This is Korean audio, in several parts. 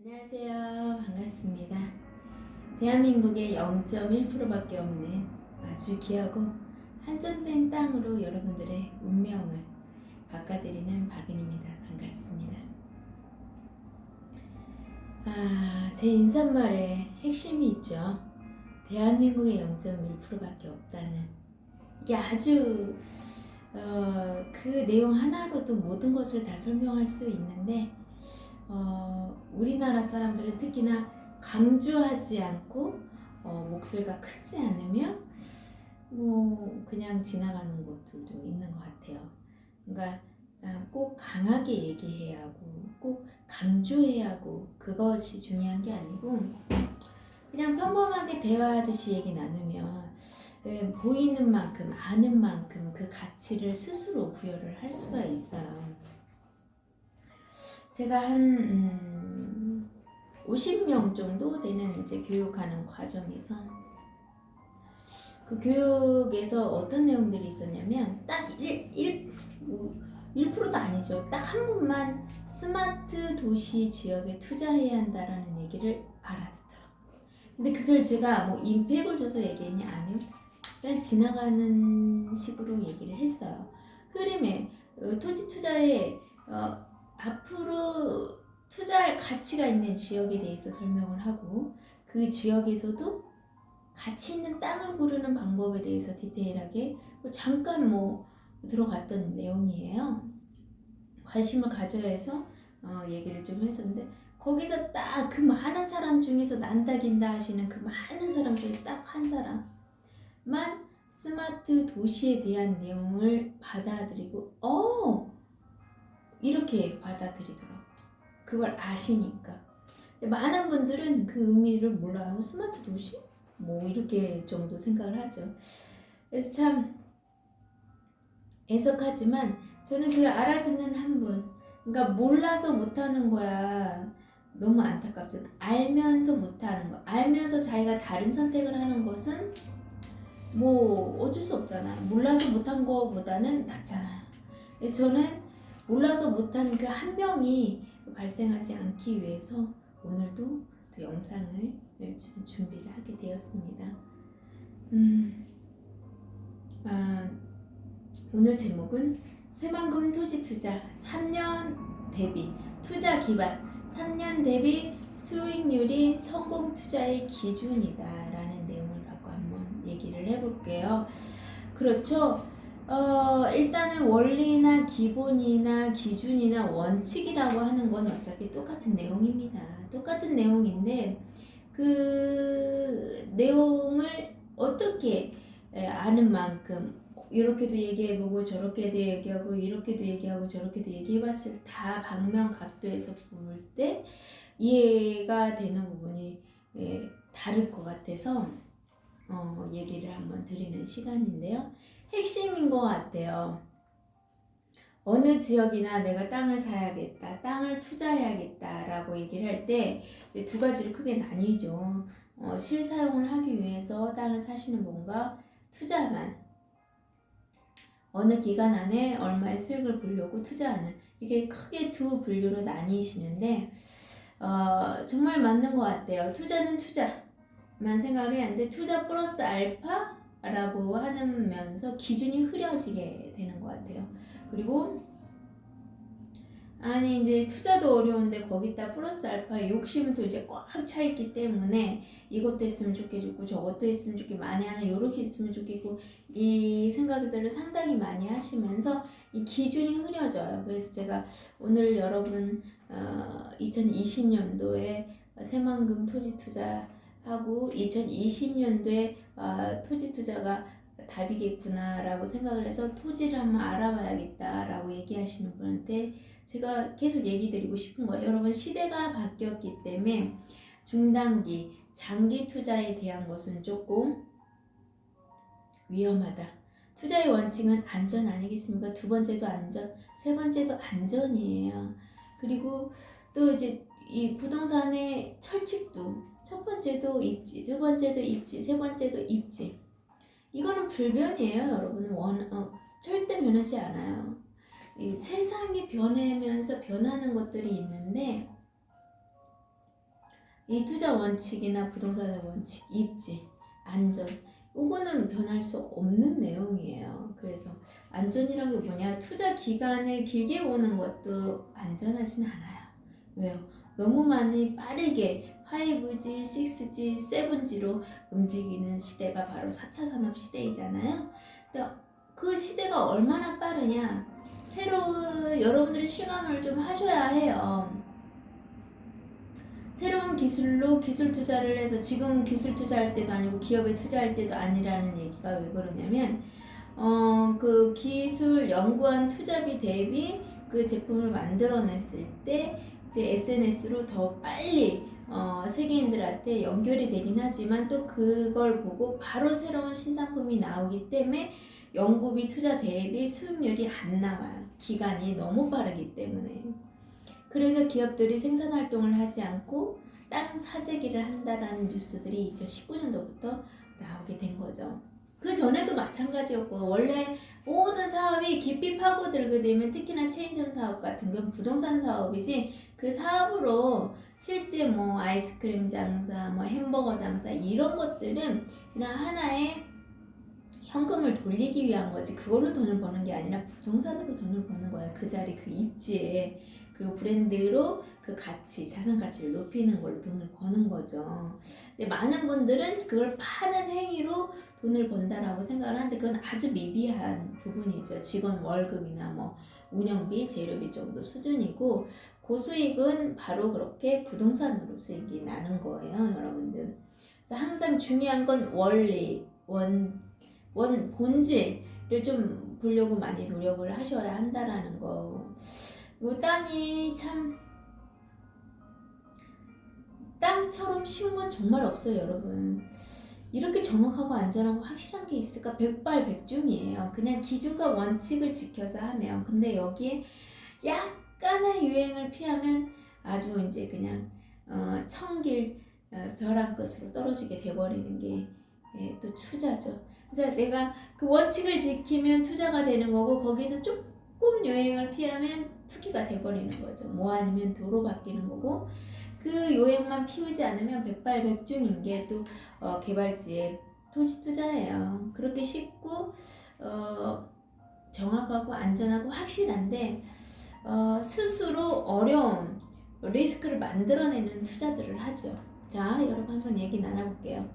안녕하세요. 반갑습니다. 대한민국의 0.1%밖에 없는 아주 귀하고 한정된 땅으로 여러분들의 운명을 바꿔드리는 박은입니다. 반갑습니다. 제 인사말에 핵심이 있죠. 대한민국의 0.1%밖에 없다는. 이게 아주 그 내용 하나로도 모든 것을 다 설명할 수 있는데 우리나라 사람들은 특히나 강조하지 않고 목소리가 크지 않으면 뭐 그냥 지나가는 곳들도 있는 것 같아요. 그러니까 꼭 강하게 얘기해야 하고 꼭 강조해야 하고 그것이 중요한 게 아니고 그냥 평범하게 대화하듯이 얘기 나누면 보이는 만큼 아는 만큼 그 가치를 스스로 부여를 할 수가 있어요. 제가 한 50명 정도 되는 이제 교육하는 과정에서 그 교육에서 어떤 내용들이 있었냐면 딱 1%도 아니죠. 딱 한 분만 스마트 도시 지역에 투자해야 한다라는 얘기를 알아듣더라고요. 근데 그걸 제가 뭐 임팩을 줘서 얘기했냐? 아니요. 그냥 지나가는 식으로 얘기를 했어요. 흐름에 토지 투자에 앞으로 투자할 가치가 있는 지역에 대해서 설명을 하고 그 지역에서도 가치 있는 땅을 고르는 방법에 대해서 디테일하게 잠깐 들어갔던 내용이에요. 관심을 가져야 해서 얘기를 좀 했었는데 거기서 딱 그 많은 사람 중에서 난다긴다 하시는 그 많은 사람 중에 딱 한 사람만 스마트 도시에 대한 내용을 받아들이고 이렇게 받아들이더라고요. 그걸 아시니까. 많은 분들은 그 의미를 몰라요. 스마트 도시? 뭐 이렇게 정도 생각을 하죠. 그래서 참 애석하지만 저는 그 알아듣는 한 분, 그러니까 몰라서 못하는 거야. 너무 안타깝죠. 알면서 못하는 거. 알면서 자기가 다른 선택을 하는 것은 뭐 어쩔 수 없잖아요. 몰라서 못한 거보다는 낫잖아요. 저는 몰라서 못한 그 한 명이 발생하지 않기 위해서 오늘도 또 영상을 좀 준비를 하게 되었습니다. 오늘 제목은 새만금 토지 투자 3년 대비 투자 기반 3년 대비 수익률이 성공 투자의 기준이다 라는 내용을 갖고 한번 얘기를 해볼게요. 그렇죠. 일단은 원리나 기본이나 기준이나 원칙이라고 하는 건 어차피 똑같은 내용입니다. 똑같은 내용인데 그 내용을 어떻게 아는 만큼 이렇게도 얘기해보고 저렇게도 얘기하고 이렇게도 얘기하고 저렇게도 얘기해봤을 때 다 방면 각도에서 볼 때 이해가 되는 부분이 다를 것 같아서 얘기를 한번 드리는 시간인데요. 핵심인 것 같아요. 어느 지역이나 내가 땅을 사야겠다, 땅을 투자해야겠다 라고 얘기를 할 때 두 가지로 크게 나뉘죠. 실사용을 하기 위해서 땅을 사시는 분과 투자만 어느 기간 안에 얼마의 수익을 보려고 투자하는, 이게 크게 두 분류로 나뉘시는데 정말 맞는 것 같아요. 투자는 투자만 생각을 해야 하는데 투자 플러스 알파라고 하면서 기준이 흐려지게 되는 것 같아요. 그리고 아니 이제 투자도 어려운데 거기다 플러스 알파 욕심은 또 이제 꽉 차있기 때문에 이것도 했으면 좋겠고 저것도 했으면 좋겠고 만에 하나 요렇게 했으면 좋겠고 이 생각들을 상당히 많이 하시면서 이 기준이 흐려져요. 그래서 제가 오늘 여러분 2020년도에 새만금 토지 투자하고 2020년도에 토지 투자가 답이겠구나 라고 생각을 해서 토지를 한번 알아봐야겠다 라고 얘기하시는 분한테 제가 계속 얘기 드리고 싶은 거예요. 여러분 시대가 바뀌었기 때문에 중단기, 장기 투자에 대한 것은 조금 위험하다. 투자의 원칙은 안전 아니겠습니까? 두 번째도 안전, 세 번째도 안전이에요. 그리고 또 이제 이 부동산의 철칙도 첫 번째도 입지, 두 번째도 입지, 세 번째도 입지. 이거는 불변이에요, 여러분. 절대 변하지 않아요. 이 세상이 변하면서 변하는 것들이 있는데 이 투자 원칙이나 부동산의 원칙, 입지, 안전, 요거는 변할 수 없는 내용이에요. 그래서 안전이란 게 뭐냐? 투자 기간을 길게 보는 것도 안전하진 않아요. 왜요? 너무 많이 빠르게 5G, 6G, 7G로 움직이는 시대가 바로 4차 산업 시대이잖아요. 근데 그 시대가 얼마나 빠르냐? 새로운 여러분들이 실감을 좀 하셔야 해요. 새로운 기술로 기술 투자를 해서 지금은 기술 투자할 때도 아니고 기업에 투자할 때도 아니라는 얘기가 왜 그러냐면 그 기술 연구한 투자비 대비 그 제품을 만들어냈을 때 이제 SNS로 더 빨리 세계인들한테 연결이 되긴 하지만 또 그걸 보고 바로 새로운 신상품이 나오기 때문에 연구비 투자 대비 수익률이 안 나와요. 기간이 너무 빠르기 때문에. 그래서 기업들이 생산 활동을 하지 않고 땅 사재기를 한다라는 뉴스들이 2019년도부터 나오게 된 거죠. 그 전에도 마찬가지였고 원래 모든 사업이 깊이 파고들게 되면 특히나 체인점 사업 같은 건 부동산 사업이지 그 사업으로 실제 뭐 아이스크림 장사, 뭐 햄버거 장사 이런 것들은 그냥 하나의 현금을 돌리기 위한 거지 그걸로 돈을 버는 게 아니라 부동산으로 돈을 버는 거야. 그 자리 그 입지에 그리고 브랜드로 그 가치, 자산 가치를 높이는 걸로 돈을 버는 거죠. 이제 많은 분들은 그걸 파는 행위로 돈을 번다라고 생각을 하는데 그건 아주 미비한 부분이죠. 직원 월급이나 뭐 운영비, 재료비 정도 수준이고 그 수익은 바로 그렇게 부동산으로 수익이 나는 거예요, 여러분들. 그래서 항상 중요한 건 원리, 본질을 좀 보려고 많이 노력을 하셔야 한다라는 거. 이 땅이 참 땅처럼 쉬운 건 정말 없어요, 여러분. 이렇게 정확하고 안전하고 확실한 게 있을까? 백발백중이에요. 그냥 기준과 원칙을 지켜서 하면. 근데 여기에 약간의 유행을 피하면 아주 이제 그냥 천길 벼랑 끝으로 떨어지게 돼버리는 게 또 투자죠. 그래서 내가 그 원칙을 지키면 투자가 되는 거고 거기서 조금 유행을 피하면 투기가 돼버리는 거죠. 뭐 아니면 도로 바뀌는 거고 그 요행만 피우지 않으면 백발백중인 게 또 개발지의 토지 투자예요. 그렇게 쉽고 정확하고 안전하고 확실한데 스스로 어려운 리스크를 만들어내는 투자들을 하죠. 자, 여러분 한번 얘기 나눠볼게요.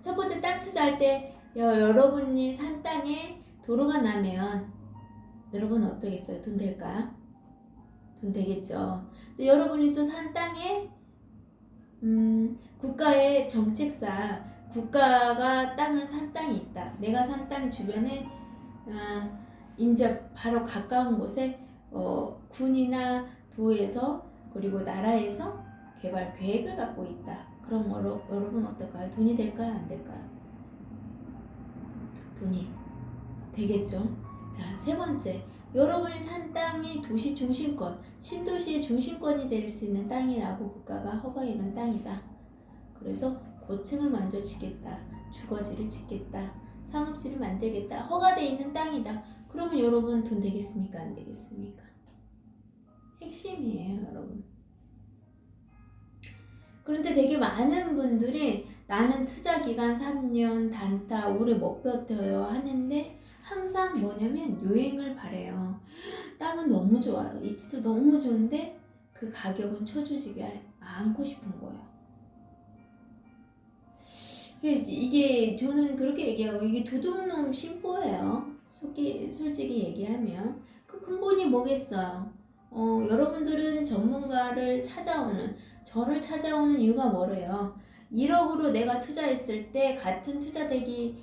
첫 번째 땅 투자할 때 여러분이 산 땅에 도로가 나면 여러분 어떠겠어요? 돈 될까요? 돈 되겠죠. 근데 여러분이 또 산 땅에 국가의 정책상 국가가 땅을 산 땅이 있다. 내가 산 땅 주변에 이제 바로 가까운 곳에 군이나 도에서 그리고 나라에서 개발 계획을 갖고 있다. 그럼 여러분 어떨까요? 돈이 될까요? 안 될까요? 돈이 되겠죠. 자, 세 번째. 여러분이 산 땅이 도시 중심권, 신도시의 중심권이 될 수 있는 땅이라고 국가가 허가해놓은 땅이다. 그래서 고층을 먼저 짓겠다. 주거지를 짓겠다. 상업지를 만들겠다. 허가되어 있는 땅이다. 그러면 여러분 돈 되겠습니까? 안 되겠습니까? 핵심이에요, 여러분. 그런데 되게 많은 분들이 나는 투자 기간 3년, 단타, 오래 못 버텨요 하는데 항상 뭐냐면 요행을 바래요. 땅은 너무 좋아요. 입지도 너무 좋은데 그 가격은 쳐주지가 않고 싶은 거예요. 이게 저는 그렇게 얘기하고 이게 도둑놈 심보예요. 솔직히 얘기하면 그 근본이 뭐겠어요. 여러분들은 전문가를 찾아오는 저를 찾아오는 이유가 뭐래요? 1억으로 내가 투자했을 때 같은 투자 대비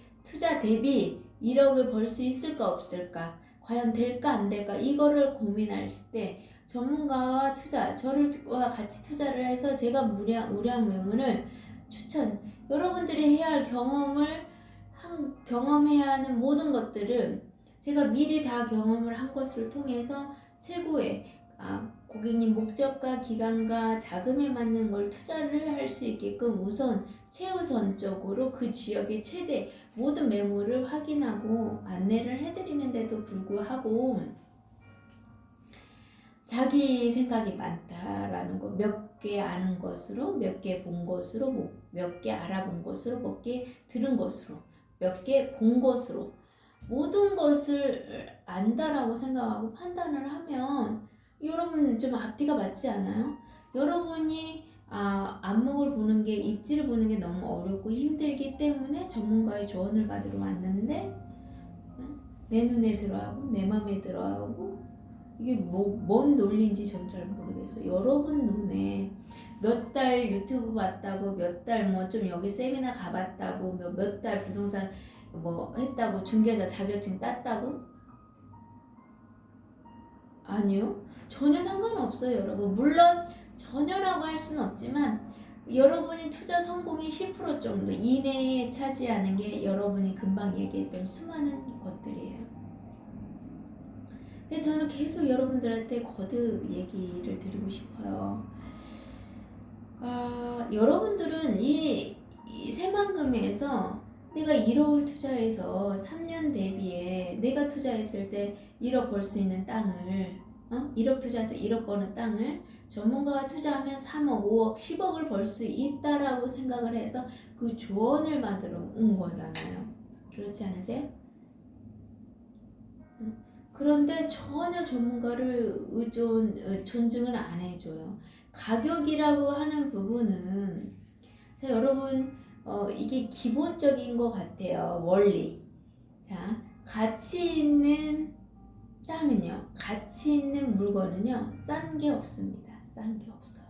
1억을 벌 수 있을까 없을까? 과연 될까 안 될까? 이거를 고민할 때 전문가와 저와 같이 투자를 해서 제가 우량 매물을 여러분들이 해야 할 경험해야 하는 모든 것들을 제가 미리 다 경험을 한 것을 통해서 최고의 고객님 목적과 기간과 자금에 맞는 걸 투자를 할 수 있게끔 최우선적으로 그 지역의 최대 모든 매물을 확인하고 안내를 해드리는데도 불구하고 자기 생각이 많다라는 거, 몇 개 아는 것으로, 몇 개 본 것으로, 몇 개 알아본 것으로, 몇 개 들은 것으로, 몇 개 본 것으로 모든 것을 안다라고 생각하고 판단을 하면 여러분 좀 앞뒤가 맞지 않아요? 여러분이 안목을 보는 게, 입지를 보는 게 너무 어렵고 힘들기 때문에 전문가의 조언을 받으러 왔는데 내 눈에 들어가고 내 맘에 들어가고 이게 뭔 논리인지 전 잘 모르겠어요. 여러분 눈에 몇 달 유튜브 봤다고, 몇 달 뭐 좀 여기 세미나 가봤다고, 몇 달 부동산 뭐 했다고, 중개사 자격증 땄다고? 아니요. 전혀 상관없어요, 여러분. 물론 전혀라고 할 수는 없지만 여러분이 투자 성공이 10% 정도 이내에 차지하는 게 여러분이 금방 얘기했던 수많은 것들이에요. 근데 저는 계속 여러분들한테 거듭 얘기를 드리고 싶어요. 여러분들은 이 새만금에서 내가 1억을 투자해서 3년 대비에 내가 투자했을 때 1억 벌 수 있는 땅을 1억 투자해서 1억 버는 땅을 전문가가 투자하면 3억, 5억, 10억을 벌 수 있다라고 생각을 해서 그 조언을 받으러 온 거잖아요. 그렇지 않으세요? 그런데 전혀 전문가를 존중을 안 해줘요. 가격이라고 하는 부분은 자 여러분 이게 기본적인 것 같아요. 원리. 자 가치 있는 땅은요, 가치 있는 물건은요 싼 게 없습니다. 싼 게 없어요.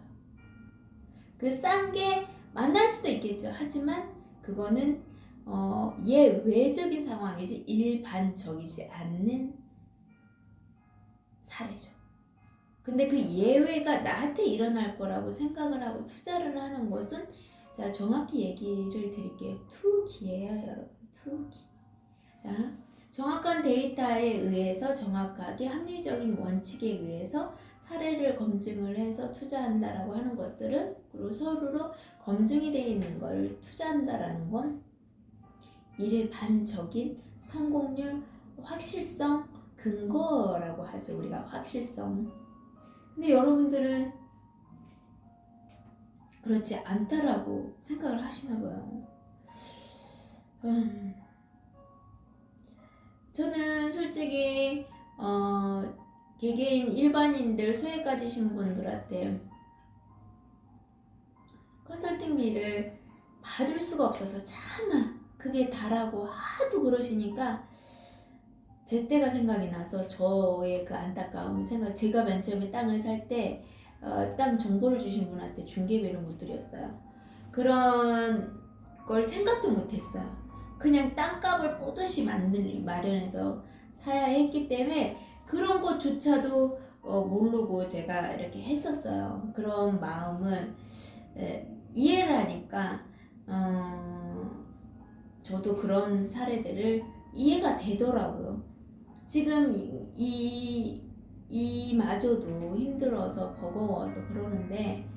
그 싼 게 만날 수도 있겠죠. 하지만 그거는 예외적인 상황이지 일반적이지 않는 사례죠. 근데 그 예외가 나한테 일어날 거라고 생각을 하고 투자를 하는 것은 자 정확히 얘기를 드릴게요. 투기예요, 여러분. 투기. 자, 정확한 데이터에 의해서 정확하게 합리적인 원칙에 의해서 사례를 검증을 해서 투자한다라고 하는 것들은 그리고 서로로 검증이 되어 있는 걸 투자한다라는 건 일반적인 성공률, 확실성, 근거라고 하죠. 우리가 확실성. 근데 여러분들은 그렇지 않다라고 생각을 하시나 봐요. 저는 솔직히 개개인 일반인들 소액 가지신 분들한테 컨설팅비를 받을 수가 없어서 차마 그게 다라고 하도 그러시니까 제 때가 생각이 나서 저의 그 안타까움 생각. 제가 맨 처음에 땅을 살 때 땅 정보를 주신 분한테 중개비를 못 드렸어요. 그런 걸 생각도 못했어요. 그냥 땅값을 뽀듯이 마련해서 사야 했기 때문에 그런 것조차도 모르고 제가 이렇게 했었어요. 그런 마음을 이해를 하니까 저도 그런 사례들을 이해가 되더라고요. 지금 이마저도 힘들어서 버거워서 그러는데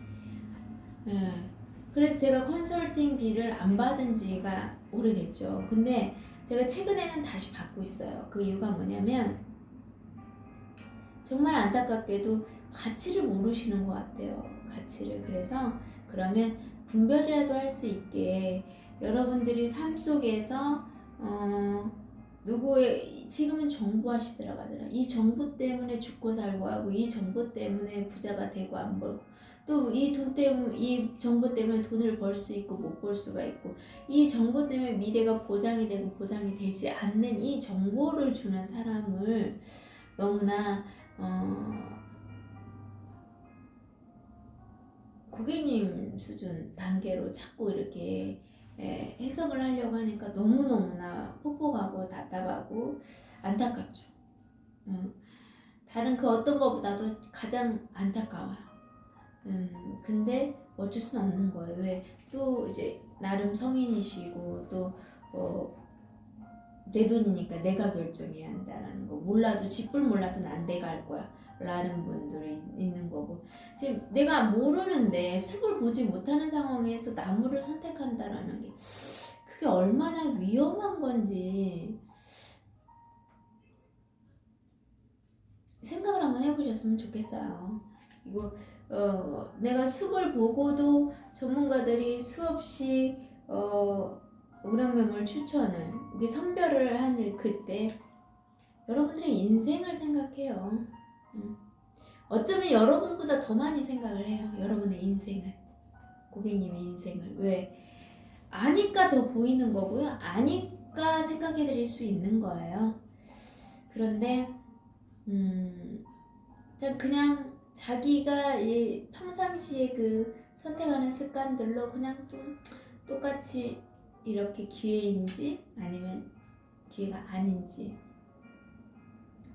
그래서 제가 컨설팅비를 안 받은 지가 오래됐죠. 근데 제가 최근에는 다시 받고 있어요. 그 이유가 뭐냐면 정말 안타깝게도 가치를 모르시는 것 같아요. 가치를. 그래서 그러면 분별이라도 할 수 있게 여러분들이 삶 속에서 누구의 지금은 정보 하시더라고 하더라. 이 정보 때문에 죽고 살고 하고 이 정보 때문에 부자가 되고 안 벌고 또 이 돈 때문에 이 정보 때문에 돈을 벌 수 있고 못 벌 수가 있고 이 정보 때문에 미래가 보장이 되고 보장이 되지 않는 이 정보를 주는 사람을 너무나 고객님 수준 단계로 자꾸 이렇게 해석을 하려고 하니까 너무너무나 뻑뻑하고 답답하고 안타깝죠. 다른 그 어떤 것보다도 가장 안타까워요. 근데 어쩔 수는 없는 거예요. 왜? 또 이제 나름 성인이시고 또 내 돈이니까 내가 결정해야 한다라는 거. 몰라도 집불 몰라도 난 내가 할 거야 라는 분들이 있는 거고 지금 내가 모르는데 숲을 보지 못하는 상황에서 나무를 선택한다라는 게 그게 얼마나 위험한 건지 생각을 한번 해보셨으면 좋겠어요. 이거 내가 숲을 보고도 전문가들이 수없이 우량매물 추천을 이게 선별을 한 그때 여러분들의 인생을 생각해요. 어쩌면 여러분보다 더 많이 생각을 해요. 여러분의 인생을, 고객님의 인생을. 왜? 아니까 더 보이는 거고요. 아니까 생각해 드릴 수 있는 거예요. 그런데 그냥 자기가 이 평상시에 그 선택하는 습관들로 그냥 좀 똑같이 이렇게 기회인지 아니면 기회가 아닌지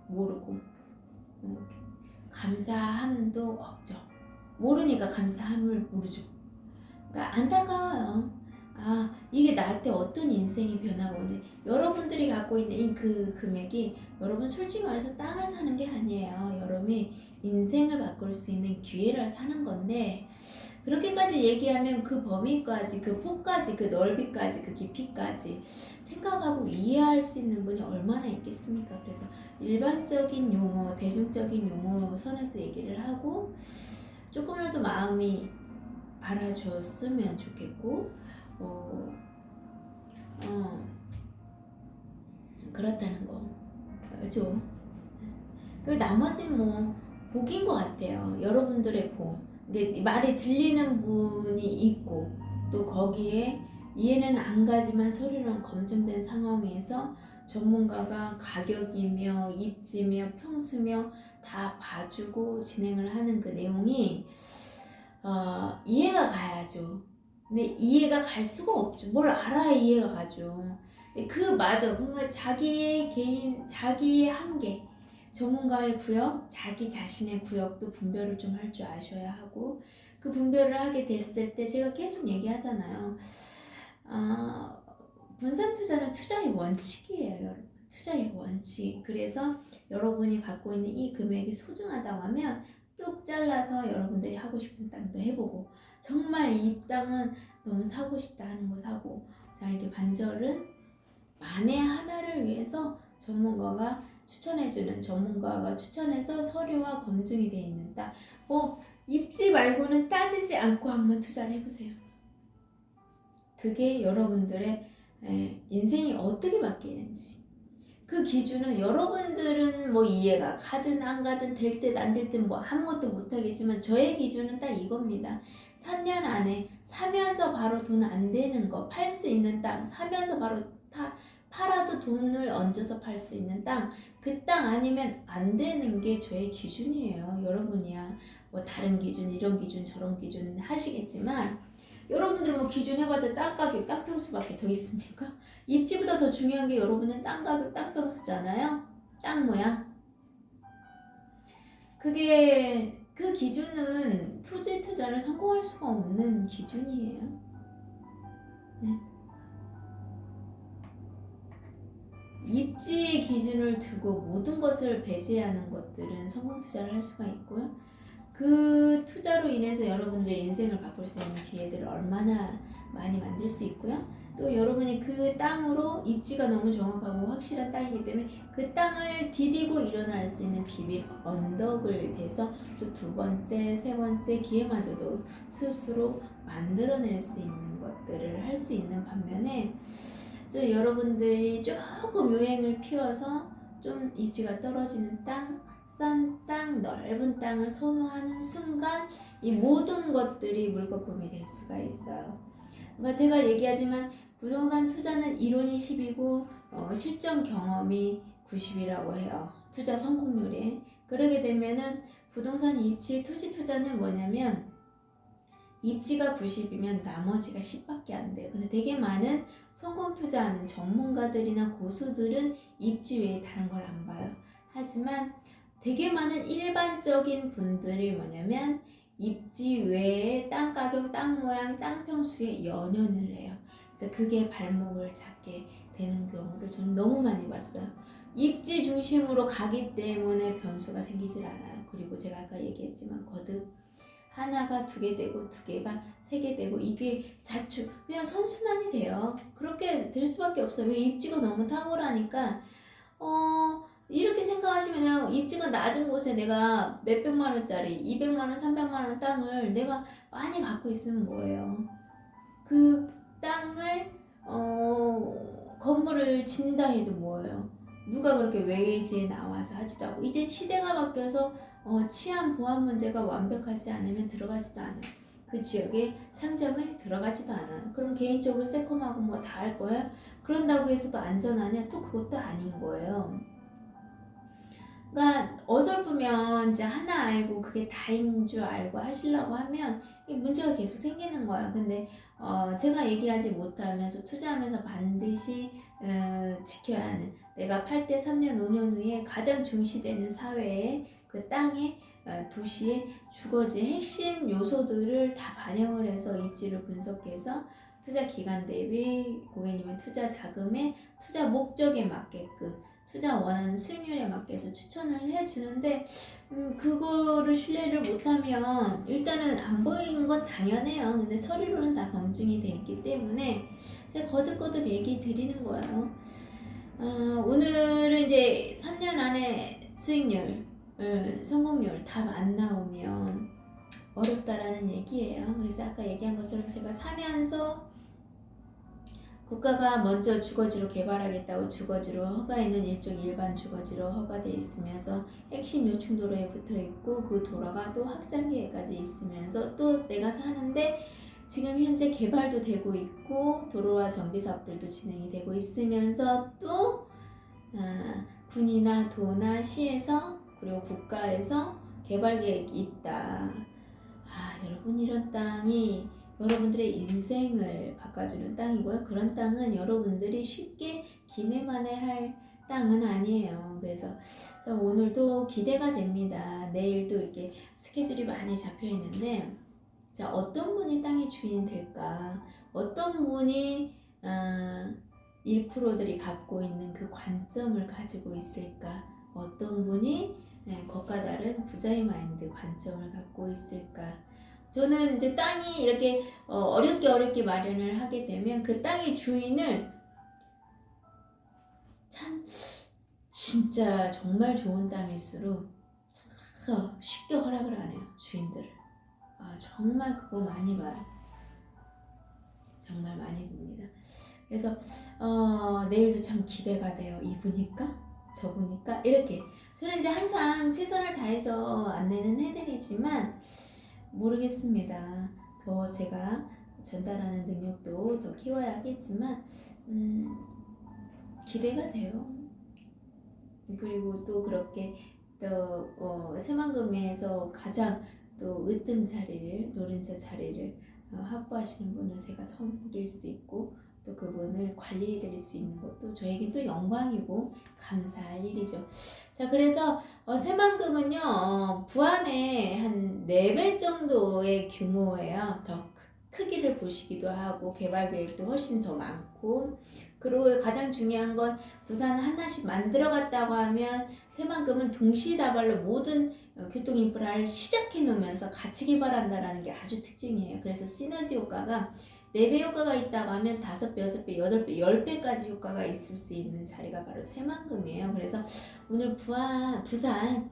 모르고 감사함도 없죠. 모르니까 감사함을 모르죠. 그러니까 안타까워요. 아, 이게 나한테 어떤 인생의 변화가 오네. 여러분들이 갖고 있는 이 그 금액이 여러분 솔직히 말해서 땅을 사는 게 아니에요. 여러분이 인생을 바꿀 수 있는 기회를 사는 건데 그렇게까지 얘기하면 그 범위까지, 그 폭까지, 그 넓이까지, 그 깊이까지 생각하고 이해할 수 있는 분이 얼마나 있겠습니까? 그래서 일반적인 용어, 대중적인 용어 선에서 얘기를 하고 조금이라도 마음이 알아줬으면 좋겠고 그렇다는 거 그죠? 그 나머지는 뭐 복인 것 같아요. 여러분들의 복. 근데 말이 들리는 분이 있고 또 거기에 이해는 안 가지만 서류는 검증된 상황에서 전문가가 가격이며 입지며 평수며 다 봐주고 진행을 하는 그 내용이 이해가 가야죠. 근데 이해가 갈 수가 없죠. 뭘 알아야 이해가 가죠. 그러니까 자기의 개인, 자기의 한계, 전문가의 구역, 자기 자신의 구역도 분별을 좀 할 줄 아셔야 하고 그 분별을 하게 됐을 때 제가 계속 얘기하잖아요. 분산 투자는 투자의 원칙이에요, 여러분. 투자의 원칙. 그래서 여러분이 갖고 있는 이 금액이 소중하다고 하면 뚝 잘라서 여러분들이 하고 싶은 땅도 해보고 정말 이 땅은 너무 사고 싶다 하는 거 사고 자 이게 반절은 만에 하나를 위해서 전문가가 추천해서 서류와 검증이 되어 있는 땅 입지 말고는 따지지 않고 한번 투자를 해보세요. 그게 여러분들의 인생이 어떻게 바뀌는지 그 기준은 여러분들은 뭐 이해가 가든 안 가든 될 듯 안 될 듯 뭐 아무것도 못하겠지만 저의 기준은 딱 이겁니다. 3년 안에 사면서 바로 돈 안 되는 거 팔 수 있는 땅 사면서 바로 팔아도 돈을 얹어서 팔 수 있는 땅 그 땅 아니면 안 되는 게 저의 기준이에요. 여러분이야 뭐 다른 기준 이런 기준 저런 기준 하시겠지만 여러분들 뭐 기준 해봤자 땅 가격 땅평수밖에 더 있습니까? 입지보다 더 중요한 게 여러분은 땅 가격 땅평수잖아요. 땅 모양. 그게 그 기준은 투자를 성공할 수가 없는 기준이에요. 네. 입지 기준을 두고 모든 것을 배제하는 것들은 성공 투자를 할 수가 있고요. 그 투자로 인해서 여러분들의 인생을 바꿀 수 있는 기회들을 얼마나 많이 만들 수 있고요. 또 여러분이 그 땅으로 입지가 너무 정확하고 확실한 땅이기 때문에 그 땅을 디디고 일어날 수 있는 비밀 언덕을 대서 또 두 번째, 세 번째 기회마저도 스스로 만들어낼 수 있는 것들을 할 수 있는 반면에 또 여러분들이 조금 요행을 피워서 좀 입지가 떨어지는 땅, 싼 땅, 넓은 땅을 선호하는 순간 이 모든 것들이 물거품이 될 수가 있어요. 그러니까 제가 얘기하지만 부동산 투자는 이론이 10이고 실전 경험이 90이라고 해요. 투자 성공률에. 그러게 되면은 부동산 입지 토지 투자는 뭐냐면 입지가 90이면 나머지가 10밖에 안 돼요. 근데 되게 많은 성공 투자하는 전문가들이나 고수들은 입지 외에 다른 걸 안 봐요. 하지만 되게 많은 일반적인 분들이 뭐냐면 입지 외에 땅 가격, 땅 모양, 땅 평수에 연연을 해요. 그래서 그게 발목을 잡게 되는 경우를 저는 너무 많이 봤어요. 입지 중심으로 가기 때문에 변수가 생기질 않아요. 그리고 제가 아까 얘기했지만 거듭 하나가 두 개 되고 두 개가 세 개 되고 이게 그냥 선순환이 돼요. 그렇게 될 수밖에 없어요. 왜 입지가 너무 탁월하니까 이렇게 생각하시면 입지가 낮은 곳에 내가 몇백만 원짜리, 200만 원, 300만 원 땅을 내가 많이 갖고 있으면 뭐예요? 그 땅을 건물을 진다 해도 뭐예요? 누가 그렇게 외지에 나와서 하지도 않고 이제 시대가 바뀌어서 치안 보안 문제가 완벽하지 않으면 들어가지도 않아요. 그 지역에 상점에 들어가지도 않아요. 그럼 개인적으로 세컴하고 뭐 다 할 거예요? 그런다고 해서 또 안전하냐? 또 그것도 아닌 거예요. 그러니까 어설프면 이제 하나 알고 그게 다인 줄 알고 하시려고 하면 이 문제가 계속 생기는 거예요. 근데 제가 얘기하지 못하면서 투자하면서 반드시 지켜야 하는, 내가 팔 때 3년 5년 후에 가장 중시되는 사회에 그 땅에 도시의 주거지 핵심 요소들을 다 반영을 해서 입지를 분석해서 투자 기간 대비 고객님의 투자 자금의 투자 목적에 맞게끔 투자 원하는 수익률에 맞게서 추천을 해주는데 그거를 신뢰를 못하면 일단은 안 보이는 건 당연해요. 근데 서류로는 다 검증이 돼 있기 때문에 제가 거듭거듭 얘기 드리는 거예요. 오늘은 이제 3년 안에 수익률, 성공률 답 안 나오면 어렵다라는 얘기예요. 그래서 아까 얘기한 것처럼 제가 사면서 국가가 먼저 주거지로 개발하겠다고 주거지로 허가에는 일종 일반 주거지로 허가돼 있으면서 핵심 요충도로에 붙어 있고 그 도로가 또 확장 계획까지 있으면서 또 내가 사는데 지금 현재 개발도 되고 있고 도로와 정비 사업들도 진행이 되고 있으면서 또 군이나 도나 시에서 그리고 국가에서 개발 계획이 있다. 여러분 이런 땅이 여러분들의 인생을 바꿔주는 땅이고요. 그런 땅은 여러분들이 쉽게 기매만에 할 땅은 아니에요. 그래서 오늘도 기대가 됩니다. 내일도 이렇게 스케줄이 많이 잡혀 있는데 자, 어떤 분이 땅의 주인이 될까? 어떤 분이 1%들이 갖고 있는 그 관점을 가지고 있을까? 어떤 분이 것과 다른 부자의 마인드 관점을 갖고 있을까? 저는 이제 땅이 이렇게 어렵게 마련을 하게 되면 그 땅의 주인을 참 진짜 정말 좋은 땅일수록 쉽게 허락을 안 해요. 주인들을. 정말 그거 많이 봐요. 정말 많이 봅니다. 그래서 내일도 참 기대가 돼요. 이분일까? 저분일까? 이렇게 저는 이제 항상 최선을 다해서 안내는 해드리지만 모르겠습니다. 더 제가 전달하는 능력도 더 키워야 하겠지만 기대가 돼요. 그리고 또 그렇게 또 새만금에서 가장 또 으뜸 자리를 노른자 자리를 확보하시는 분을 제가 섬길 수 있고 또 그분을 관리해 드릴 수 있는 것도 저에게 또 영광이고 감사할 일이죠. 자, 그래서 새만금은요 부안의 한 4배 정도의 규모예요. 더 크기를 보시기도 하고 개발 계획도 훨씬 더 많고, 그리고 가장 중요한 건 부산 하나씩 만들어 갔다고 하면 새만금은 동시다발로 모든 교통 인프라를 시작해 놓으면서 같이 개발한다라는 게 아주 특징이에요. 그래서 시너지 효과가 4배 효과가 있다고 하면 5배, 6배, 8배, 10배까지 효과가 있을 수 있는 자리가 바로 새만금이에요. 그래서 오늘 부산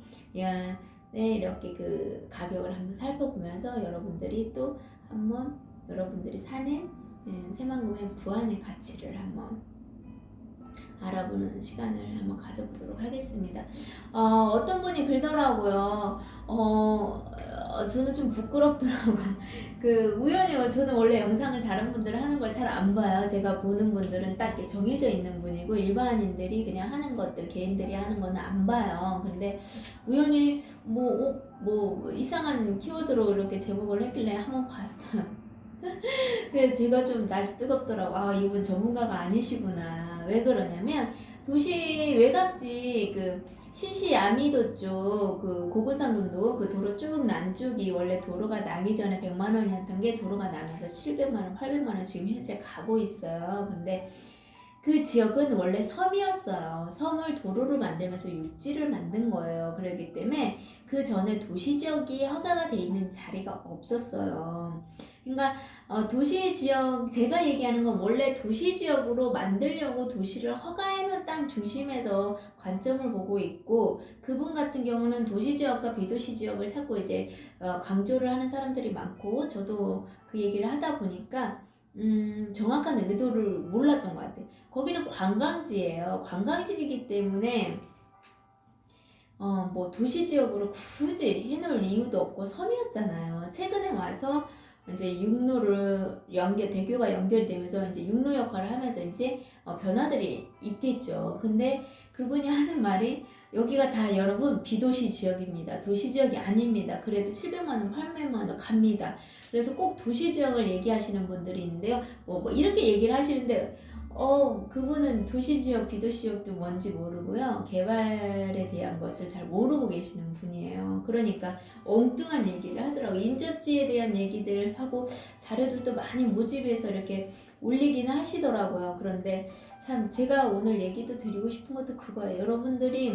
이렇게 그 가격을 한번 살펴보면서 여러분들이 또 한번 여러분들이 사는 새만금의 부안의 가치를 한번 알아보는 시간을 한번 가져보도록 하겠습니다. 어떤 분이 글더라고요. 저는 좀 부끄럽더라고요. 우연히요. 저는 원래 영상을 다른 분들 하는 걸 잘 안 봐요. 제가 보는 분들은 딱 이렇게 정해져 있는 분이고 일반인들이 그냥 하는 것들, 개인들이 하는 거는 안 봐요. 근데 우연히 뭐 이상한 키워드로 이렇게 제목을 했길래 한번 봤어요. 근데 제가 좀 낯이 뜨겁더라고. 이분 전문가가 아니시구나. 왜 그러냐면 도시 외곽지 신시 야미도 쪽 고구산군도 도로 쭉 난쪽이 원래 도로가 나기 전에 100만 원이었던 게 도로가 나면서 700만 원, 800만 원 지금 현재 가고 있어요. 근데 그 지역은 원래 섬이었어요. 섬을 도로를 만들면서 육지를 만든 거예요. 그렇기 때문에 그 전에 도시 지역이 허가가 돼 있는 자리가 없었어요. 그러니까 도시 지역, 제가 얘기하는 건 원래 도시 지역으로 만들려고 도시를 허가해놓은 땅 중심에서 관점을 보고 있고, 그분 같은 경우는 도시 지역과 비도시 지역을 찾고 이제 강조를 하는 사람들이 많고, 저도 그 얘기를 하다 보니까 정확한 의도를 몰랐던 것 같아요. 거기는 관광지예요. 관광지이기 때문에 뭐 도시 지역으로 굳이 해놓을 이유도 없고 섬이었잖아요. 최근에 와서 이제 육로를 대교가 연결이 되면서 이제 육로 역할을 하면서 이제 변화들이 있겠죠. 근데 그분이 하는 말이 여기가 다 여러분 비도시 지역입니다. 도시 지역이 아닙니다. 그래도 700만 원, 800만 원 갑니다. 그래서 꼭 도시 지역을 얘기하시는 분들이 있는데요. 뭐 이렇게 얘기를 하시는데 그분은 도시지역, 비도시지역도 뭔지 모르고요. 개발에 대한 것을 잘 모르고 계시는 분이에요. 그러니까 엉뚱한 얘기를 하더라고요. 인접지에 대한 얘기들 하고 자료들도 많이 모집해서 이렇게 올리기는 하시더라고요. 그런데 참 제가 오늘 얘기도 드리고 싶은 것도 그거예요. 여러분들이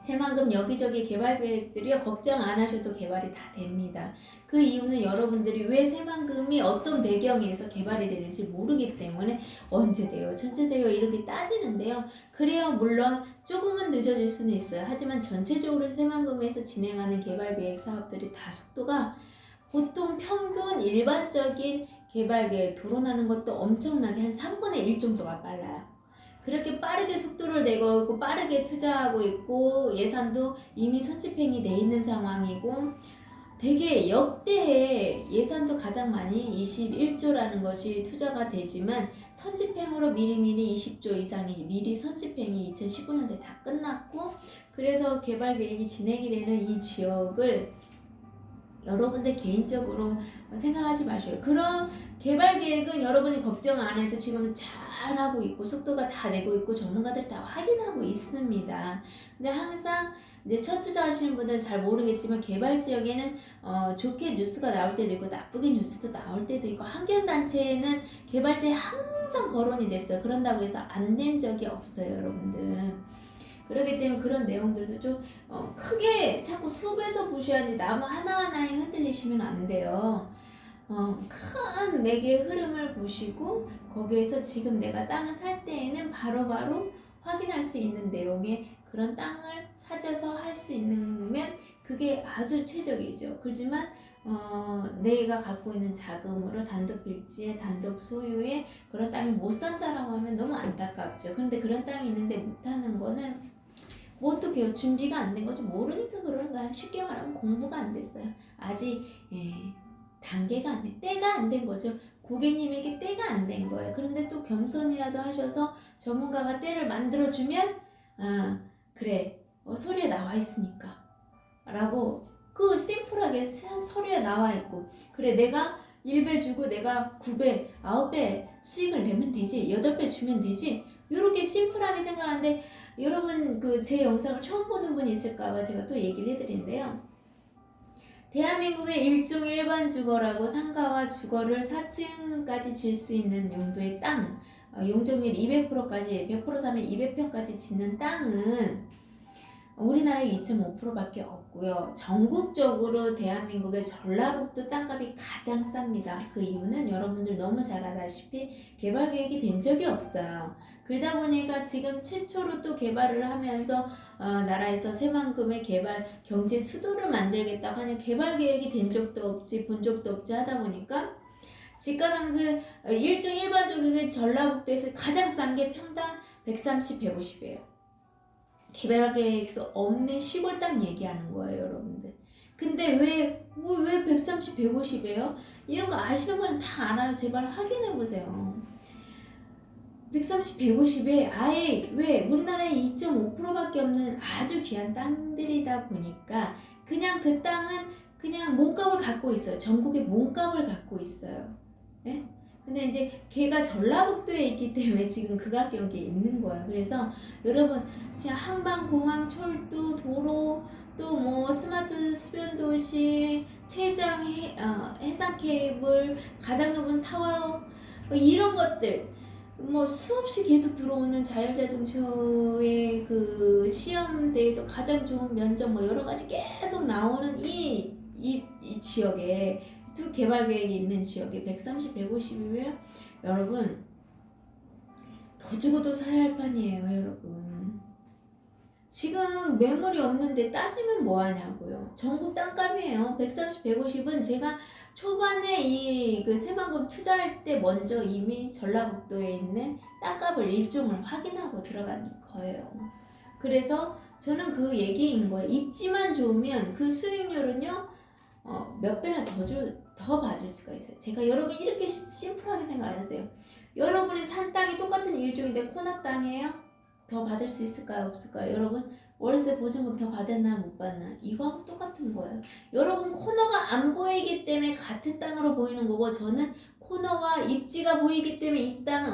새만금 여기저기 개발 계획들이요, 걱정 안 하셔도 개발이 다 됩니다. 그 이유는 여러분들이 왜 새만금이 어떤 배경에서 개발이 되는지 모르기 때문에 언제 돼요, 전체 돼요 이렇게 따지는데요. 그래야 물론 조금은 늦어질 수는 있어요. 하지만 전체적으로 새만금에서 진행하는 개발 계획 사업들이 다 속도가 보통 평균 일반적인 개발 계획 도론하는 것도 엄청나게 한 3분의 1 정도가 빨라요. 그렇게 빠르게 속도를 내고 있고 빠르게 투자하고 있고 예산도 이미 선집행이 돼 있는 상황이고, 되게 역대해 예산도 가장 많이 21조라는 것이 투자가 되지만 선집행으로 미리미리 20조 이상이 미리 선집행이 2019년도에 다 끝났고, 그래서 개발 계획이 진행이 되는 이 지역을 여러분들 개인적으로 생각하지 마셔요. 그런 개발 계획은 여러분이 걱정 안 해도 지금 잘하고 있고 속도가 다 내고 있고 전문가들이 다 확인하고 있습니다. 근데 항상 이제 첫 투자하시는 분들은 잘 모르겠지만 개발 지역에는 좋게 뉴스가 나올 때도 있고 나쁘게 뉴스도 나올 때도 있고, 환경단체에는 개발지에 항상 거론이 됐어요. 그런다고 해서 안 된 적이 없어요, 여러분들. 그렇기 때문에 그런 내용들도 좀 크게 자꾸 숲에서 보셔야 돼. 나무 하나하나에 흔들리시면 안 돼요. 큰 맥의 흐름을 보시고 거기에서 지금 내가 땅을 살 때에는 바로바로 확인할 수 있는 내용의 그런 땅을 찾아서 할 수 있으면 그게 아주 최적이죠. 그렇지만 내가 갖고 있는 자금으로 단독 빌지에 단독 소유의 그런 땅이 못 산다라고 하면 너무 안타깝죠. 그런데 그런 땅이 있는데 못하는 거는 뭐 어떡해요. 준비가 안 된 거죠. 모르니까 그런 거야. 쉽게 말하면 공부가 안 됐어요. 아직 단계가 안 돼. 때가 안 된 거죠. 고객님에게 때가 안 된 거예요. 그런데 또 겸손이라도 하셔서 전문가가 때를 만들어주면 그래 서류에 나와 있으니까 라고 그 심플하게 서류에 나와 있고, 그래 내가 1배 주고 내가 9배, 9배 수익을 내면 되지, 8배 주면 되지, 이렇게 심플하게 생각하는데 여러분 그 제 영상을 처음 보는 분이 있을까봐 제가 또 얘기를 해드리는데요. 대한민국의 일종 일반 주거라고 상가와 주거를 4층까지 질 수 있는 용도의 땅, 용적률 200%까지 100% 사면 200평까지 짓는 땅은 우리나라에 2.5%밖에 없고요. 전국적으로 대한민국의 전라북도 땅값이 가장 쌉니다. 그 이유는 여러분들 너무 잘 알다시피 개발 계획이 된 적이 없어요. 그러다 보니까 지금 최초로 또 개발을 하면서 나라에서 새만금의 개발 경제 수도를 만들겠다고 하는 개발 계획이 된 적도 없지 본 적도 없지 하다 보니까 집가 상승 일종 일반적인 전라북도에서 가장 싼 게 평당 130, 150이에요. 개발 계획도 없는 시골 땅 얘기하는 거예요, 여러분들. 근데 왜 130, 150이에요? 이런 거 아시는 분은 다 알아요. 제발 확인해 보세요. 130, 150에 아예 왜 우리나라에 2.5%밖에 없는 아주 귀한 땅들이다 보니까 그냥 그 땅은 그냥 몸값을 갖고 있어요. 전국의 몸값을 갖고 있어요. 네? 근데 이제 걔가 전라북도에 있기 때문에 지금 그 가격에 있는 거예요. 그래서 여러분 지금 한방, 공항, 철도, 도로, 또 뭐 스마트 수변 도시, 최장 해상 케이블, 가장 높은 타워 뭐 이런 것들 뭐 수없이 계속 들어오는 자율자동차의 그 시험대에도 가장 좋은 면접 뭐 여러 가지 계속 나오는 이 지역에 두 개발 계획이 있는 지역에 130, 150이면 여러분 더 주고도 사야 할 판이에요, 여러분. 지금 매물이 없는데 따지면 뭐하냐고요. 전국 땅값이에요. 130, 150은 제가 초반에 이 그 새만금 투자할 때 먼저 이미 전라북도에 있는 땅값을 일종을 확인하고 들어간 거예요. 그래서 저는 그 얘기인 거예요. 입지만 좋으면 그 수익률은요, 몇 배나 더 받을 수가 있어요. 제가 여러분 이렇게 심플하게 생각하세요. 여러분이 산 땅이 똑같은 일종인데 코너 땅이에요? 더 받을 수 있을까요? 없을까요? 여러분 월세 보증금 더 받았나 못 받나? 이거하고 똑같은 거예요. 여러분 코너가 안 보이기 때문에 같은 땅으로 보이는 거고, 저는 코너와 입지가 보이기 때문에 이 땅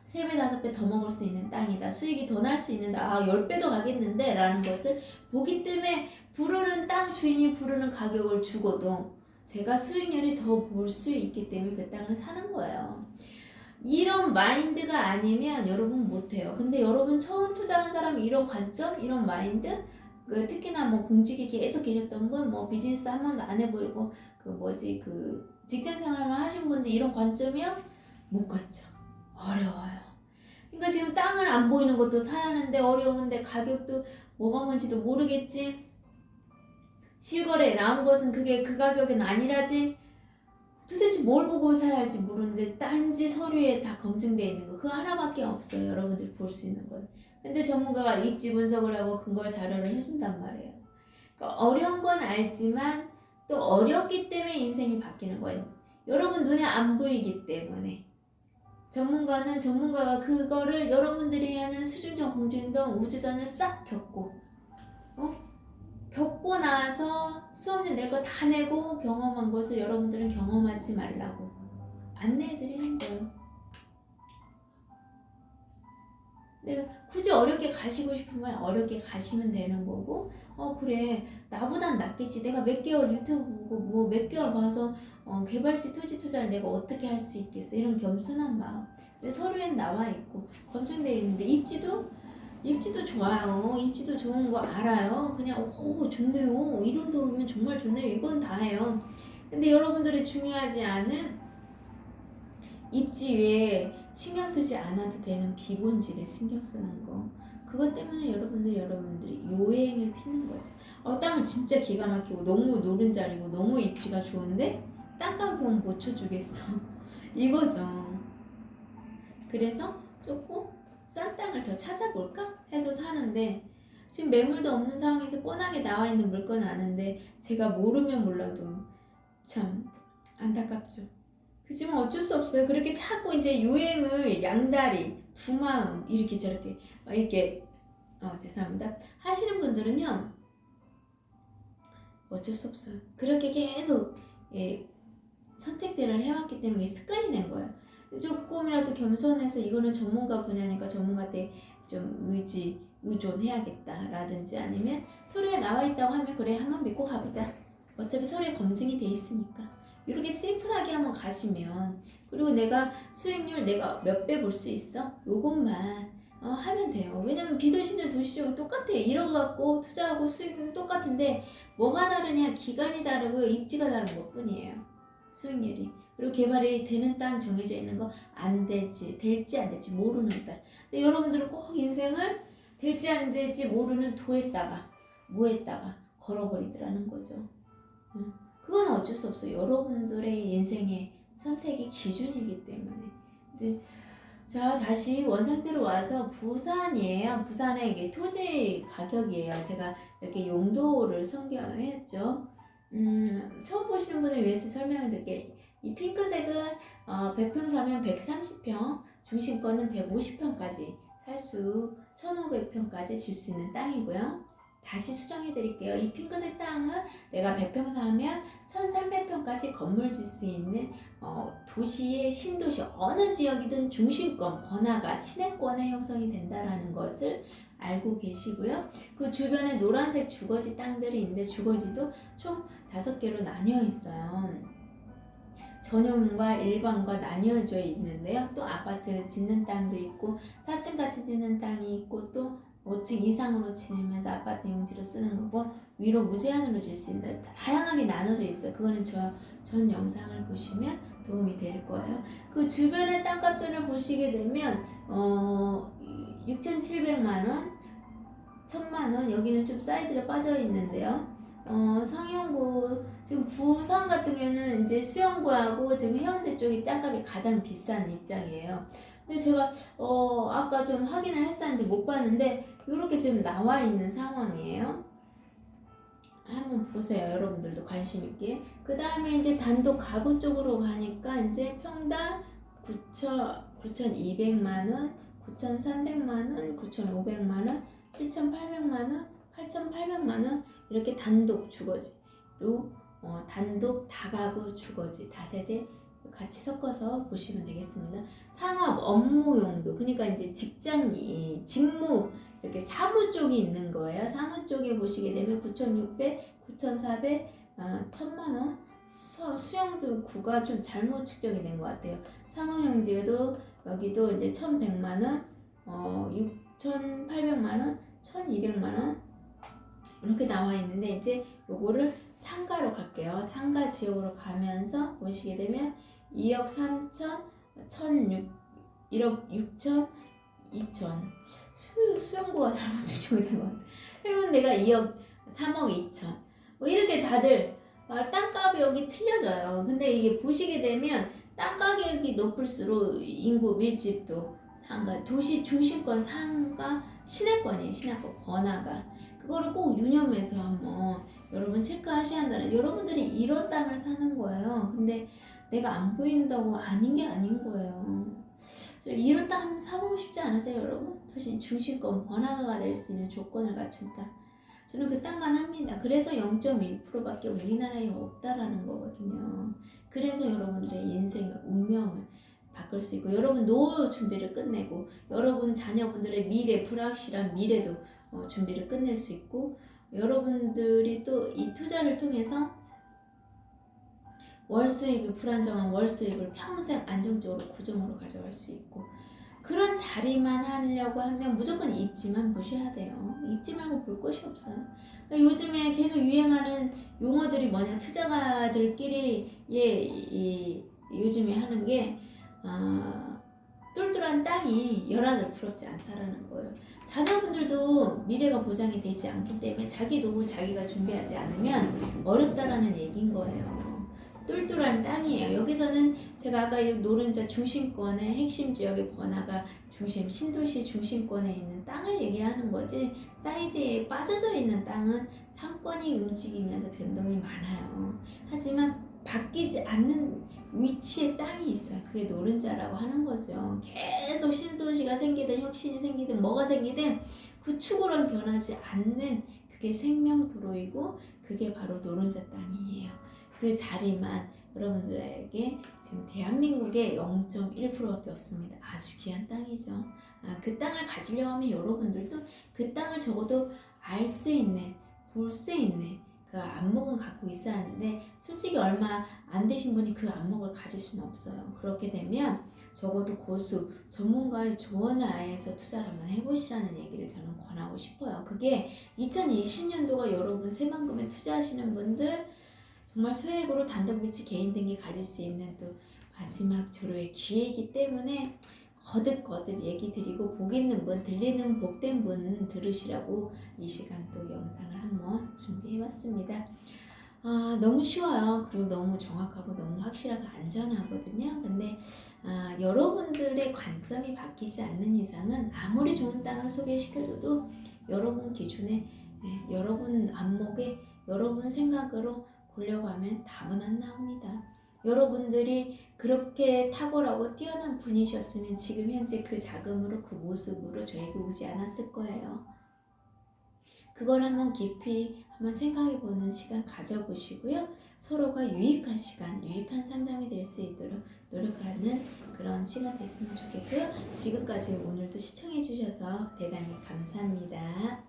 3배 5배 더 먹을 수 있는 땅이다. 수익이 더 날 수 있는데 10배도 가겠는데 라는 것을 보기 때문에 부르는 땅 주인이 부르는 가격을 주고도 제가 수익률이 더 볼 수 있기 때문에 그 땅을 사는 거예요. 이런 마인드가 아니면 여러분 못해요. 근데 여러분 처음 투자하는 사람이 이런 관점, 이런 마인드, 특히나 뭐 공직에 계속 계셨던 분, 뭐 비즈니스 한 번도 안 해보고 직장 생활만 하신 분들 이런 관점이요? 못 갔죠. 어려워요. 그러니까 지금 땅을 안 보이는 것도 사야 하는데 어려운데, 가격도 뭐가 뭔지도 모르겠지. 실거래에 나온 것은 그게 그 가격은 아니라지. 도대체 뭘 보고 사야 할지 모르는데 딴지 서류에 다 검증되어 있는 거 그거 하나밖에 없어요. 여러분들이 볼 수 있는 건. 근데 전문가가 입지 분석을 하고 근거 자료를 해준단 말이에요. 그러니까 어려운 건 알지만 또 어렵기 때문에 인생이 바뀌는 거예요. 여러분 눈에 안 보이기 때문에. 전문가는 전문가가 그거를 여러분들이 하는 수중전, 공중전, 우주전을 싹 겪고 나서 수업료 낼 거 다 내고 경험한 것을 여러분들은 경험하지 말라고 안내해드리는 거예요. 굳이 어렵게 가시고 싶으면 어렵게 가시면 되는 거고, 그래 나보단 낫겠지, 내가 몇 개월 유튜브 보고 뭐 몇 개월 봐서 개발지 토지 투자를 내가 어떻게 할 수 있겠어, 이런 겸손한 마음. 근데 서류엔 나와 있고 검증되어 있는데 입지도 좋아요. 입지도 좋은 거 알아요. 그냥 좋네요, 이런 도로면 정말 좋네요, 이건 다 해요. 근데 여러분들이 중요하지 않은 입지 외에 신경 쓰지 않아도 되는 비본질에 신경 쓰는 거, 그것 때문에 여러분들이 요행을 피는 거죠. 땅을 진짜 기가 막히고 너무 노른자리고 너무 입지가 좋은데 땅가격 못 쳐주겠어. 이거죠. 그래서 조금 싼 땅을 더 찾아볼까 해서 사는데, 지금 매물도 없는 상황에서 뻔하게 나와 있는 물건은 아는데 제가 모르면 몰라도 참 안타깝죠. 그치만 어쩔 수 없어요. 그렇게 자꾸 이제 유행을 양다리, 두 마음 이렇게 저렇게 죄송합니다 하시는 분들은요, 어쩔 수 없어요. 그렇게 계속 선택들을 해왔기 때문에 습관이 된 거예요. 조금이라도 겸손해서 이거는 전문가 분야니까 전문가한테 좀 의존해야겠다라든지, 아니면 서류에 나와 있다고 하면 그래 한번 믿고 가보자, 어차피 서류에 검증이 돼 있으니까, 이렇게 심플하게 한번 가시면, 그리고 내가 수익률 내가 몇 배 볼 수 있어? 요것만 하면 돼요. 왜냐면 비도시는 도시적으로 똑같아요. 이런 거 갖고 투자하고 수익은 똑같은데 뭐가 다르냐? 기간이 다르고 입지가 다른 것 뿐이에요. 수익률이. 그리고 개발이 되는 땅 정해져 있는 거 될지 안 될지 모르는 땅. 근데 여러분들은 꼭 인생을 될지 안 될지 모르는 도에다가 뭐에다가 걸어버리더라는 거죠. 그건 어쩔 수 없어요. 여러분들의 인생의 선택의 기준이기 때문에. 근데 자, 다시 원상태로 와서 부산이에요. 부산의 이게 토지 가격이에요. 제가 이렇게 용도를 선경했죠. 처음 보시는 분을 위해서 설명을 드릴게요. 이 핑크색은 100평 사면 130평, 중심권은 150평까지 살 수, 1500평까지 질 수 있는 땅이고요. 다시 수정해 드릴게요. 이 핑크색 땅은 내가 100평 사면 1300평까지 건물 질 수 있는 도시의 신도시 어느 지역이든 중심권, 번화가, 시내권에 형성이 된다라는 것을 알고 계시고요. 그 주변에 노란색 주거지 땅들이 있는데 주거지도 총 5개로 나뉘어 있어요. 전용과 일반과 나뉘어져 있는데요. 또 아파트 짓는 땅도 있고 4층같이 짓는 땅이 있고, 또 5층 이상으로 지으면서 아파트 용지로 쓰는 거고, 위로 무제한으로 질 수 있는 다양하게 나눠져 있어요. 그거는 전 영상을 보시면 도움이 될 거예요. 그 주변의 땅값들을 보시게 되면 6,700만원, 1,000만원, 여기는 좀 사이드로 빠져 있는데요. 상영구, 지금 부산 같은 경우는 이제 수영구하고 지금 해운대 쪽이 땅값이 가장 비싼 입장이에요. 근데 제가 아까 좀 확인을 했었는데 못 봤는데 이렇게 지금 나와 있는 상황이에요. 한번 보세요. 여러분들도 관심 있게. 그 다음에 이제 단독 가구 쪽으로 가니까 이제 평당 9,200만원, 9,300만원, 9,500만원, 7,800만원, 8,800만원 이렇게 단독 주거지로 단독 다가구 주거지 다세대 같이 섞어서 보시면 되겠습니다. 상업 업무 용도, 그러니까 이제 직장 직무 이렇게 사무 쪽이 있는 거예요. 사무 쪽에 보시게 되면 9,600, 9,400, 1,000만원. 수영도 구가 좀 잘못 측정이 된 것 같아요. 사무용지도 여기도 이제 1,100만원, 6,800만원, 1,200만원 이렇게 나와 있는데 이제 요거를 상가로 갈게요. 상가 지역으로 가면서 보시게 되면 2억 3천, 1,600, 1억 6천, 2천. 수영구가 잘못 측정이 된 것 같아. 해운대가 2억 3억 2천. 뭐 이렇게 다들 땅값이 여기 틀려져요. 근데 이게 보시게 되면 땅 가격이 높을수록 인구 밀집도 상가, 도시 중심권 상가, 시내권이에요. 시내권 번화가. 그거를 꼭 유념해서 한번 여러분 체크하셔야 한다는, 여러분들이 이런 땅을 사는 거예요. 근데 내가 안 보인다고 아닌 게 아닌 거예요. 이런 땅 한번 사보고 싶지 않으세요, 여러분? 도시 중심권 번화가가 될 수 있는 조건을 갖춘 땅. 저는 그 땅만 합니다. 그래서 0.1%밖에 우리나라에 없다라는 거거든요. 그래서 여러분들의 인생을, 운명을 바꿀 수 있고, 여러분 노후 준비를 끝내고, 여러분 자녀분들의 미래, 불확실한 미래도 준비를 끝낼 수 있고, 여러분들이 또 이 투자를 통해서 월 수입이 불안정한 월 수입을 평생 안정적으로 고정으로 가져갈 수 있고, 그런 자리만 하려고 하면 무조건 입지만 보셔야 돼요. 입지 말고 볼 것이 없어요. 그러니까 요즘에 계속 유행하는 용어들이 뭐냐, 투자가들끼리 요즘에 하는 게 똘똘한 땅이 열하늘 부럽지 않다라는 거예요. 자녀분들도 미래가 보장이 되지 않기 때문에 자기 노후 자기가 준비하지 않으면 어렵다라는 얘기인 거예요. 똘똘한 땅이에요. 여기서는 제가 아까 노른자 중심권의 핵심 지역의 번화가 중심, 신도시 중심권에 있는 땅을 얘기하는 거지, 사이드에 빠져져 있는 땅은 상권이 움직이면서 변동이 많아요. 하지만 바뀌지 않는 위치에 땅이 있어요. 그게 노른자라고 하는 거죠. 계속 신도시가 생기든 혁신이 생기든 뭐가 생기든 그 축으로는 변하지 않는 그게 생명도로이고, 그게 바로 노른자 땅이에요. 그 자리만 여러분들에게 지금 대한민국에 0.1%밖에 없습니다. 아주 귀한 땅이죠. 그 땅을 가지려고 하면 여러분들도 그 땅을 적어도 알 수 있는, 볼 수 있는 그 안목은 갖고 있어야 하는데, 솔직히 얼마 안 되신 분이 그 안목을 가질 수는 없어요. 그렇게 되면 적어도 고수, 전문가의 조언을 아해서 투자를 한번 해보시라는 얘기를 저는 권하고 싶어요. 그게 2020년도가 여러분 새만금에 투자하시는 분들 정말 소액으로 단독비치 개인 등기 가질 수 있는 또 마지막 조로의 기회이기 때문에 거듭거듭 얘기 드리고, 복 있는 분, 들리는 복된 분 들으시라고 이 시간 또 영상을 한번 준비해봤습니다. 너무 쉬워요. 그리고 너무 정확하고 너무 확실하고 안전하거든요. 근데 여러분들의 관점이 바뀌지 않는 이상은 아무리 좋은 땅을 소개시켜줘도 여러분 기준에, 여러분 안목에, 여러분 생각으로 보려고 하면 답은 안 나옵니다. 여러분들이 그렇게 탁월하고 뛰어난 분이셨으면 지금 현재 그 자금으로, 그 모습으로 저에게 오지 않았을 거예요. 그걸 한번 깊이 한번 생각해보는 시간 가져보시고요. 서로가 유익한 시간, 유익한 상담이 될 수 있도록 노력하는 그런 시간 됐으면 좋겠고요. 지금까지 오늘도 시청해주셔서 대단히 감사합니다.